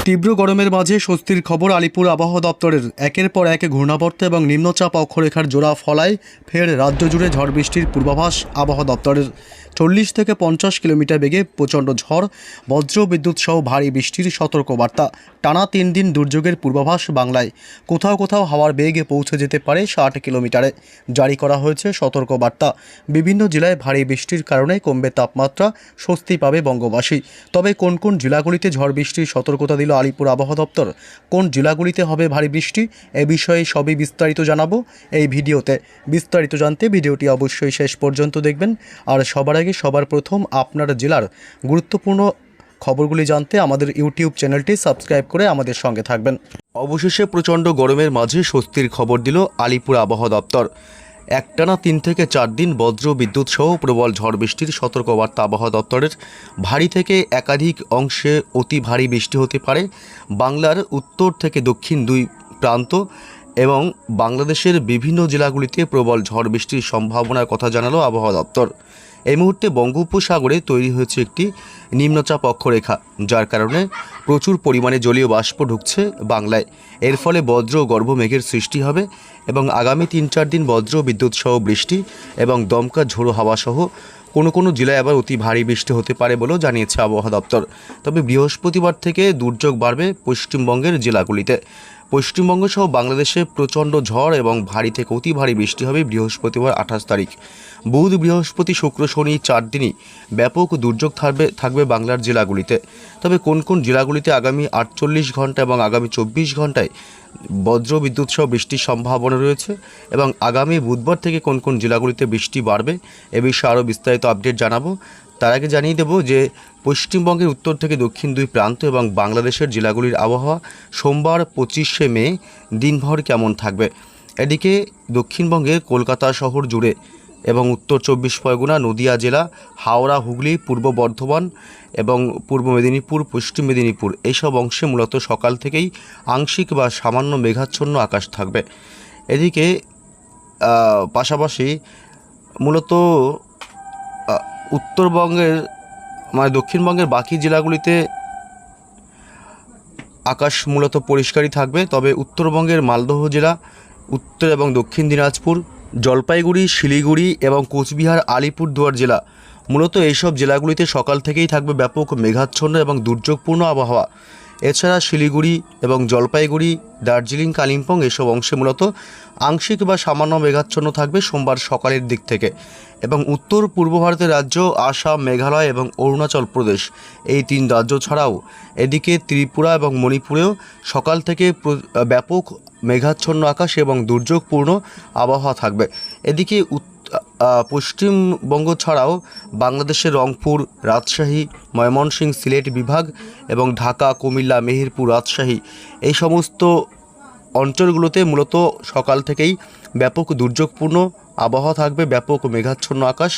তীব্র গরমের মাঝে স্বস্তির খবর আলিপুর আবহাওয়া দপ্তরের। একের পর এক ঘূর্ণাবর্ত এবং নিম্নচাপ অক্ষরেখার জোড়া ফলায় ফের রাজ্য জুড়ে ঝড় বৃষ্টির পূর্বাভাস আবহাওয়া দপ্তরের। 40 থেকে 50 কিলোমিটার বেগে প্রচণ্ড ঝড়, বজ্র বিদ্যুৎ সহ ভারী বৃষ্টির সতর্কবার্তা। টানা 3 দিন দুর্যোগের পূর্বাভাস বাংলায়। কোথাও কোথাও হাওয়ার বেগে পৌঁছে যেতে পারে 60 কিলোমিটারে। জারি করা হয়েছে সতর্কবার্তা। বিভিন্ন জেলায় ভারী বৃষ্টির কারণে কমবে তাপমাত্রা, স্বস্তি পাবে বঙ্গবাসী। তবে কোন কোন জেলাগুলিতে ঝড় বৃষ্টির সতর্কতা দিল আলিপুর আবহাওয়া দপ্তর, কোন জেলাগুলিতে হবে ভারী বৃষ্টি, এ বিষয়ে সবই বিস্তারিত জানাবো এই ভিডিওতে। বিস্তারিত জানতে ভিডিওটি অবশ্যই শেষ পর্যন্ত দেখবেন। আর সবার আগে সবার প্রথম আপনার জেলার গুরুত্বপূর্ণ খবরগুলি জানতে আমাদের ইউটিউব চ্যানেলটি সাবস্ক্রাইব করে আমাদের সঙ্গে থাকবেন। অবশেষে প্রচণ্ড গরমের মাঝে স্বস্তির খবর দিল আলিপুর আবহাওয়া দপ্তর। একটানা 3 থেকে 4 দিন বজ্র বিদ্যুৎ সহ প্রবল ঝড় বৃষ্টির সতর্কবার্তা আবহাওয়া দপ্তরের। ভারী থেকে একাধিক অংশে অতি ভারী বৃষ্টি হতে পারে বাংলার উত্তর থেকে দক্ষিণ দুই প্রান্ত এবং বাংলাদেশের বিভিন্ন জেলাগুলিতে প্রবল ঝড় বৃষ্টির সম্ভাবনার কথা জানালো আবহাওয়া দপ্তর। এই মুহূর্তে বঙ্গোপসাগরে তৈরি হয়েছে একটি নিম্নচাপ অক্ষরেখা, যার কারণে প্রচুর পরিমাণে জলীয় বাষ্প ঢুকছে বাংলায়। এর ফলে বজ্র ও গর্ভ মেঘের সৃষ্টি হবে এবং আগামী 3-4 দিন বজ্র বিদ্যুৎ সহ বৃষ্টি এবং দমকা ঝোড়ো হাওয়া সহ কোনো কোনো জেলায় আবার অতি ভারী বৃষ্টি হতে পারে বলেও জানিয়েছে আবহাওয়া দপ্তর। তবে বৃহস্পতিবার থেকে দুর্যোগ বাড়বে পশ্চিমবঙ্গের জেলাগুলিতে। পশ্চিমবঙ্গ সহ বাংলাদেশে প্রচণ্ড ঝড় এবং ভারী থেকে অতি ভারী বৃষ্টি হবে বৃহস্পতিবার 28 তারিখ। বুধ, বৃহস্পতি, শুক্র, শনি 4 দিনই ব্যাপক দুর্যোগ থাকবে বাংলার জেলাগুলিতে। তবে কোন কোন জেলাগুলিতে আগামী 48 ঘন্টা এবং আগামী 24 ঘন্টায় বজ্র বিদ্যুৎ সহ বৃষ্টির সম্ভাবনা রয়েছে এবং আগামী বুধবার থেকে কোন কোন জেলাগুলিতে বৃষ্টি বাড়বে, এ বিষয়ে আরও বিস্তারিত আপডেট জানাবো। তার আগে জানিয়ে দেব যে পশ্চিমবঙ্গের উত্তর থেকে দক্ষিণ দুই প্রান্ত এবং বাংলাদেশের জেলাগুলির আবহাওয়া সোমবার 25শে মে দিনভর কেমন থাকবে। এদিকে দক্ষিণবঙ্গের কলকাতা শহর জুড়ে এবং উত্তর 24 পরগনা, নদিয়া জেলা, হাওড়া, হুগলি, পূর্ব বর্ধমান এবং পূর্ব মেদিনীপুর, পশ্চিম মেদিনীপুর এইসব অংশে মূলত সকাল থেকেই আংশিক বা সামান্য মেঘাচ্ছন্ন আকাশ থাকবে। এদিকে পাশাপাশি মূলত উত্তরবঙ্গের দক্ষিণবঙ্গের বাকি জেলাগুলিতে আকাশ মূলত পরিষ্কারই থাকবে। তবে উত্তরবঙ্গের মালদহ জেলা, উত্তর এবং দক্ষিণ দিনাজপুর, জলপাইগুড়ি, শিলিগুড়ি এবং কোচবিহার, আলিপুরদুয়ার জেলা মূলত এইসব জেলাগুলিতে সকাল থেকেই থাকবে ব্যাপক মেঘাচ্ছন্ন এবং দুর্যোগপূর্ণ আবহাওয়া। এছাড়া শিলিগুড়ি এবং জলপাইগুড়ি, দার্জিলিং, কালিম্পং এসব অংশে মূলত আংশিক বা সামান্য মেঘাচ্ছন্ন থাকবে সোমবার সকালের দিক থেকে। এবং উত্তর পূর্ব ভারতের রাজ্য আসাম, মেঘালয় এবং অরুণাচল প্রদেশ এই 3 রাজ্য ছাড়াও এদিকে ত্রিপুরা এবং মণিপুরেও সকাল থেকে ব্যাপক মেঘাচ্ছন্ন আকাশ এবং দুর্যোগপূর্ণ আবহাওয়া থাকবে। এদিকে পশ্চিমবঙ্গ ছাড়াও বাংলাদেশের রংপুর, রাজশাহী, ময়মনসিংহ, সিলেট বিভাগ এবং ঢাকা, কুমিল্লা, মেহেরপুর, রাজশাহী এই সমস্ত অঞ্চলগুলোতে মূলত সকাল থেকেই ব্যাপক দুর্যোগপূর্ণ আবহাওয়া থাকবে, ব্যাপক মেঘাচ্ছন্ন আকাশ।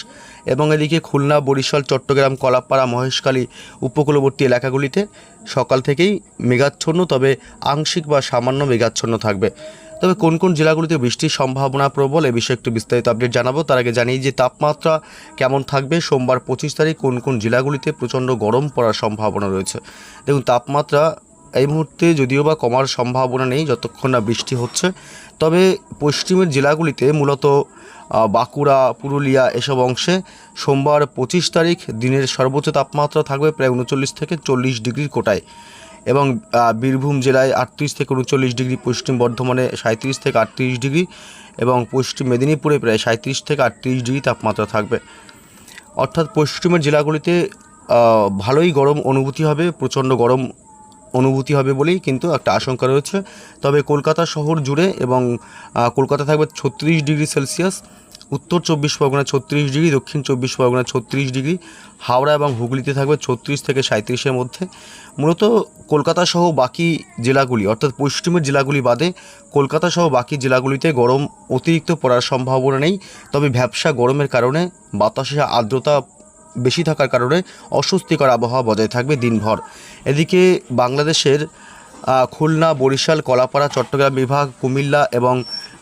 এবং এদিকে খুলনা, বরিশাল, চট্টগ্রাম, কলাপাড়া, মহেশখালী উপকূলবর্তী এলাকাগুলিতে সকাল থেকেই মেঘাচ্ছন্ন, তবে আংশিক বা সামান্য মেঘাচ্ছন্ন থাকবে। তবে কোন কোন জেলাগুলিতে বৃষ্টির সম্ভাবনা প্রবল, এ বিষয়ে একটু বিস্তারিত আপডেট জানাবো। তার আগে জানিয়ে যে তাপমাত্রা কেমন থাকবে সোমবার 25 তারিখ, কোন কোন জেলাগুলিতে প্রচণ্ড গরম পড়ার সম্ভাবনা রয়েছে। দেখুন, তাপমাত্রা এই মুহূর্তে যদিও বা কমার সম্ভাবনা নেই যতক্ষণ না বৃষ্টি হচ্ছে। তবে পশ্চিমের জেলাগুলিতে মূলত বাঁকুড়া, পুরুলিয়া এসব অংশে সোমবার 25 তারিখ দিনের সর্বোচ্চ তাপমাত্রা থাকবে প্রায় 39 থেকে 40 ডিগ্রির কোটায় এবং বীরভূম জেলায় 38 থেকে 39 ডিগ্রি, পশ্চিম বর্ধমানে 37 থেকে 38 ডিগ্রি এবং পশ্চিম মেদিনীপুরে প্রায় 37 থেকে 38 ডিগ্রি তাপমাত্রা থাকবে। অর্থাৎ পশ্চিমের জেলাগুলিতে ভালোই গরম অনুভূতি হবে, প্রচণ্ড গরম অনুভূতি হবে বলেই কিন্তু একটা আশঙ্কা রয়েছে। তবে কলকাতা শহর জুড়ে এবং কলকাতা থাকবে 36 ডিগ্রি সেলসিয়াস, উত্তর 24 পরগনা 36 ডিগ্রি, দক্ষিণ 24 পরগনা 36 ডিগ্রি, হাওড়া এবং হুগলিতে থাকবে 36 থেকে 37-এর মধ্যে। মূলত কলকাতা সহ বাকি জেলাগুলি অর্থাৎ পশ্চিমের জেলাগুলি বাদে কলকাতা সহ বাকি জেলাগুলিতে গরম অতিরিক্ত পড়ার সম্ভাবনা নেই। তবে ভ্যাপসা গরমের কারণে বাতাসে আর্দ্রতা বেশি থাকার কারণে অস্বস্তিকর আবহাওয়া বজায় থাকবে দিনভর। এদিকে বাংলাদেশের খুলনা, বরিশাল, কলাপাড়া, চট্টগ্রাম বিভাগ, কুমিল্লা এবং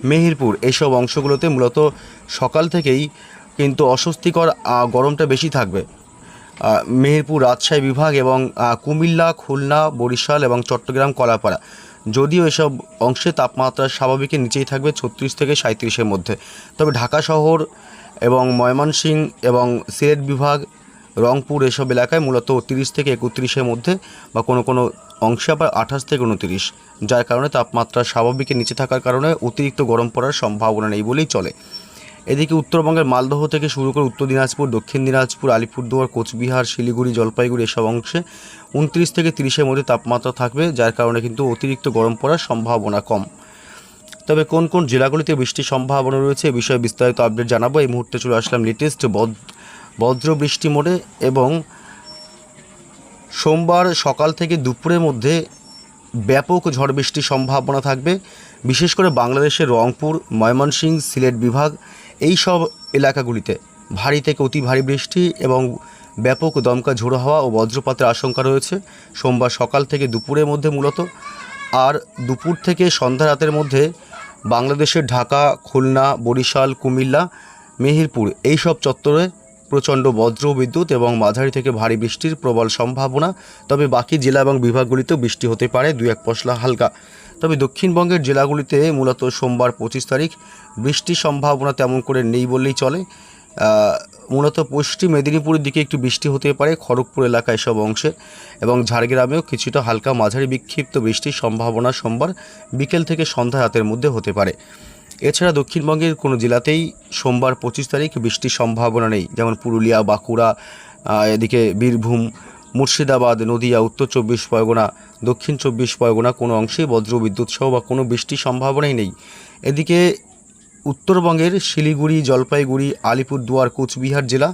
মেহেরপুর এইসব অংশগুলোতে মূলত সকাল থেকেই কিন্তু অস্বস্তিকর গরমটা বেশি থাকবে। মেহেরপুর রাজশাহী বিভাগ এবং কুমিল্লা, খুলনা, বরিশাল এবং চট্টগ্রাম, কলাপাড়া। যদিও এসব অংশে তাপমাত্রা স্বাভাবিকের নিচেই থাকবে 36 থেকে 37-এর মধ্যে। তবে ঢাকা শহর এবং ময়মনসিংহ এবং সিলেট বিভাগ, রংপুর এসব এলাকায় মূলত 30 থেকে 31-এর মধ্যে বা কোনো কোনো অংশে আবার 28 থেকে 29, যার কারণে তাপমাত্রা স্বাভাবিকের নিচে থাকার কারণে অতিরিক্ত গরম পড়ার সম্ভাবনা নেই বলেই চলে। এদিকে উত্তরবঙ্গের মালদহ থেকে শুরু করে উত্তর দিনাজপুর, দক্ষিণ দিনাজপুর, আলিপুরদুয়ার, কোচবিহার, শিলিগুড়ি, জলপাইগুড়ি এসব অংশে 29 থেকে 30-এর মধ্যে তাপমাত্রা থাকবে, যার কারণে কিন্তু অতিরিক্ত গরম পড়ার সম্ভাবনা কম। তবে কোন কোন জেলাগুলিতে বৃষ্টির সম্ভাবনা রয়েছে এ বিষয়ে বিস্তারিত আপডেট জানাবো। এই মুহূর্তে চলে আসলাম লেটেস্ট বজ্র বৃষ্টি মোডে এবং সোমবার সকাল থেকে দুপুরের মধ্যে ব্যাপক ঝড় বৃষ্টির সম্ভাবনা থাকবে। বিশেষ করে বাংলাদেশের রংপুর, ময়মনসিংহ, সিলেট বিভাগ এই সব এলাকাগুলিতে ভারী থেকে অতি ভারী বৃষ্টি এবং ব্যাপক দমকা ঝোড়ো হাওয়া ও বজ্রপাতের আশঙ্কা রয়েছে সোমবার সকাল থেকে দুপুরের মধ্যে মূলত। আর দুপুর থেকে সন্ধ্যা রাতের মধ্যে বাংলাদেশের ঢাকা, খুলনা, বরিশাল, কুমিল্লা, মেহেরপুর এই সব চত্বরে প্রচণ্ড বজ্র বিদ্যুৎ এবং মাঝারি থেকে ভারী বৃষ্টির প্রবল সম্ভাবনা। তবে বাকি জেলা এবং বিভাগগুলিতেও বৃষ্টি হতে পারে 2-1 পশলা হালকা। তবে দক্ষিণবঙ্গের জেলাগুলিতে মূলত সোমবার 25 তারিখ বৃষ্টির সম্ভাবনা তেমন করে নেই বললেই চলে। মূলত পশ্চিম মেদিনীপুরের দিকে একটু বৃষ্টি হতে পারে, খড়গপুর এলাকায় সব অংশে, এবং ঝাড়গ্রামেও কিছুটা হালকা মাঝারি বিক্ষিপ্ত বৃষ্টির সম্ভাবনা সোমবার বিকেল থেকে সন্ধ্যা রাতের মধ্যে হতে পারে। এছাড়া দক্ষিণবঙ্গের কোনো জেলাতেই সোমবার 25 তারিখ বৃষ্টির সম্ভাবনা নেই, যেমন পুরুলিয়া, বাঁকুড়া, এদিকে বীরভূম, মুর্শিদাবাদ, নদিয়া, উত্তর 24 পরগনা, দক্ষিণ 24 পরগনা কোনো অংশেই বজ্রবিদ্যুৎ সহ বা কোনো বৃষ্টির সম্ভাবনাই নেই। এদিকে উত্তরবঙ্গের শিলিগুড়ি, জলপাইগুড়ি, আলিপুরদুয়ার, কোচবিহার জেলা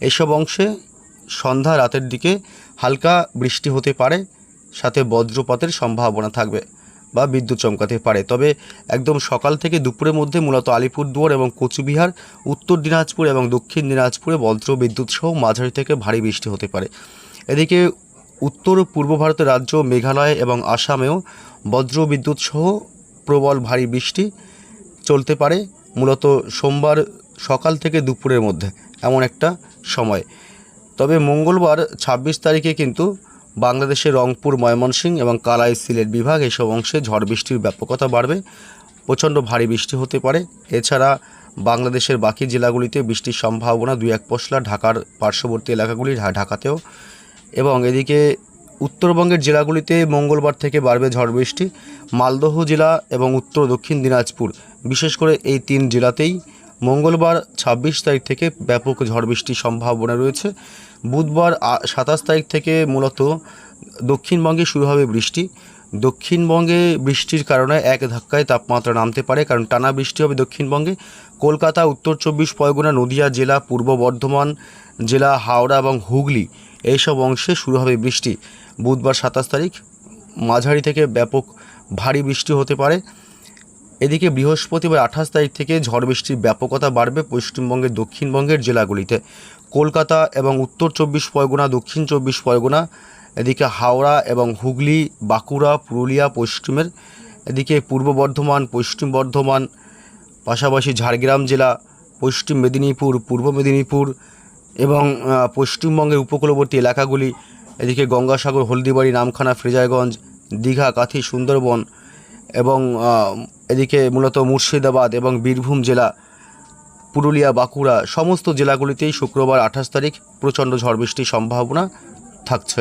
এসব অংশে সন্ধ্যা রাতের দিকে হালকা বৃষ্টি হতে পারে, সাথে বজ্রপাতের সম্ভাবনা থাকবে বা বিদ্যুৎ চমকাতে পারে। তবে একদম সকাল থেকে দুপুরের মধ্যে মূলত আলিপুরদুয়ার এবং কোচবিহার, উত্তর দিনাজপুর এবং দক্ষিণ দিনাজপুরে বজ্র বিদ্যুৎ সহ মাঝারি থেকে ভারী বৃষ্টি হতে পারে। এদিকে উত্তর পূর্ব ভারতের রাজ্য মেঘালয় এবং আসামেও বজ্র বিদ্যুৎ সহ প্রবল ভারী বৃষ্টি চলতে পারে মূলত সোমবার সকাল থেকে দুপুরের মধ্যে, এমন একটা সময়। তবে মঙ্গলবার 26 তারিখে কিন্তু বাংলাদেশের রংপুর, ময়মনসিংহ এবং কালাই, সিলেট বিভাগ এসব অংশে ঝড় বৃষ্টির ব্যাপকতা বাড়বে, প্রচণ্ড ভারী বৃষ্টি হতে পারে। এছাড়া বাংলাদেশের বাকি জেলাগুলিতে বৃষ্টির সম্ভাবনা 2-1 পশলা, ঢাকার পার্শ্ববর্তী এলাকাগুলি, ঢাকাতেও। এবং এদিকে উত্তরবঙ্গের জেলাগুলিতে মঙ্গলবার থেকে বাড়বে ঝড় বৃষ্টি। মালদহ জেলা এবং উত্তর দক্ষিণ দিনাজপুর বিশেষ করে এই 3 জেলাতেই মঙ্গলবার 26 তারিখ থেকে ব্যাপক ঝড় বৃষ্টির সম্ভাবনা রয়েছে। বুধবার 27 তারিখ থেকে মূলত দক্ষিণবঙ্গে শুরু হবে বৃষ্টি। দক্ষিণবঙ্গে বৃষ্টির কারণে এক ধাক্কায় তাপমাত্রা নামতে পারে, কারণ টানা বৃষ্টি হবে দক্ষিণবঙ্গে। কলকাতা, উত্তর 24 পরগনা, নদিয়া জেলা, পূর্ব বর্ধমান জেলা, হাওড়া এবং হুগলি এইসব অংশে শুরু হবে বৃষ্টি। বুধবার 27 তারিখ মাঝারি থেকে ব্যাপক ভারী বৃষ্টি হতে পারে। এদিকে বৃহস্পতিবার 28 তারিখ থেকে ঝড় বৃষ্টির ব্যাপকতা বাড়বে পশ্চিমবঙ্গের দক্ষিণবঙ্গের জেলাগুলিতে। কলকাতা এবং উত্তর 24 পরগনা, দক্ষিণ 24 পরগনা, এদিকে হাওড়া এবং হুগলি, বাঁকুড়া, পুরুলিয়া পশ্চিমের, এদিকে পূর্ব বর্ধমান, পশ্চিম বর্ধমান, পাশাপাশি ঝাড়গ্রাম জেলা, পশ্চিম মেদিনীপুর, পূর্ব মেদিনীপুর এবং পশ্চিমবঙ্গের উপকূলবর্তী এলাকাগুলি, এদিকে গঙ্গাসাগর, হলদিবাড়ি, নামখানা, ফ্রেজারগঞ্জ, দীঘা, কাথি, সুন্দরবন এবং এদিকে মূলত মুর্শিদাবাদ এবং বীরভূম জেলা, পুরুলিয়া, বাঁকুড়া সমস্ত জেলাগুলিতেই শুক্রবার 28 তারিখ প্রচণ্ড ঝড় বৃষ্টির সম্ভাবনা থাকছে।